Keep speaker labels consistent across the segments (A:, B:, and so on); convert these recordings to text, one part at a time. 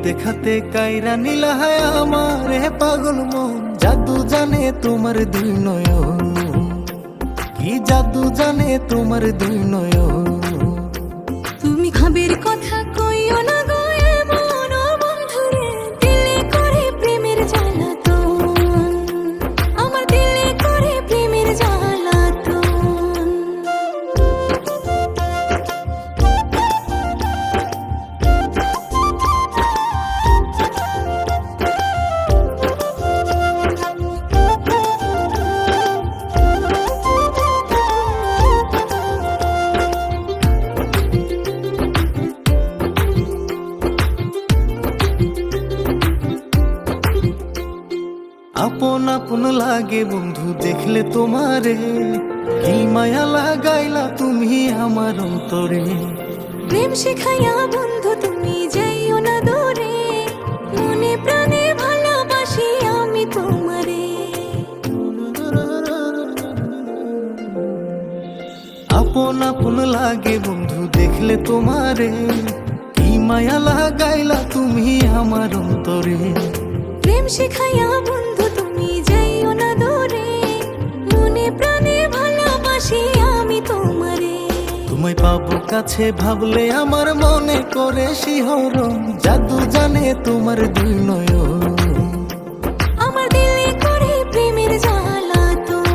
A: দেখাতে কাইরা নীলা হায় আমার পাগল মন। জাদু জানে তোমার দুই নয়ন, কি জাদু জানে তোমার দুই নয়ন।
B: তুমি খাবের কথা কইও না গো এমন বন্ধুরে, দিলে করে প্রেমের জ্বালাতন, আমার দিলে করে প্রেমের জ্বালাতন।
A: আপন আপন লাগে বন্ধু দেখলে তোমারে, কি মায়া লাগাইলা তুমি আমার অন্তরে।
B: প্রেম শেখাইয়া বন্ধু তুমি যাইও না দূরে, মনে প্রাণে ভালোবাসি আমি তোমারে।
A: আপন আপন লাগে বন্ধু দেখলে তোমারে, কি মায়া লাগাইলা তুমি আমার অন্তরে।
B: প্রেম শেখাইয়া বন্ধু তুমি যাইও না দূরে, মনে প্রাণে ভালোবাসি আমি তোমারে।
A: তোমায় পাবো কাছে ভাবলে আমার মনে করে শিহরণ। জাদু জানে তোমার দুই নয়ন,
B: আমার দিলে করে প্রেমের জ্বালাতন।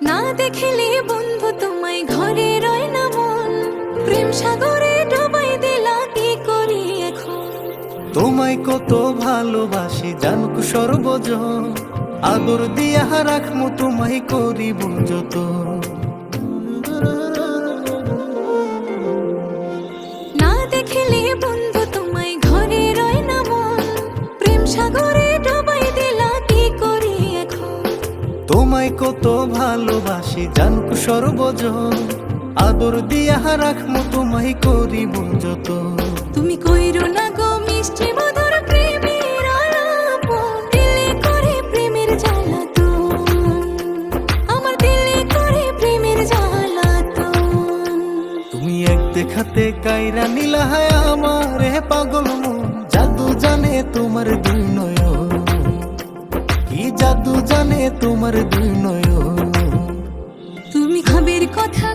B: না দেখিলে বন্ধু তোমায় ঘরে রয় না মন, প্রেম সাগরে ডুবাই দিলা কি করি এখন।
A: তোমায় কত ভালোবাসি জানুক সর্বজন, আদর দিয়া রাখমু তোমায় করিব যত।
B: না দেখিলে বন্ধু তোমায় ঘরে রয় না মন, প্রেম সাগরে ডুবাই দিলা কি করি এখন।
A: তোমায় কত ভালোবাসি জানুক সর্বজন, আদর দিয়া রাখমু তোমায় করিব যত।
B: তুমি কইরো না গো মিষ্টি মধুর প্রেমের আলাপন, দিলে করে প্রেমের জ্বালাতন, আমার দিলে করে প্রেমের জ্বালাতন।
A: তুমি এক দেখাতে কাইরা নীলা হায় আমার পাগল মন। জাদু জানে তোমার দুই নয়ন, কি জাদু জানে তোমার দুই নয়ন।
B: তুমি খাবের কথা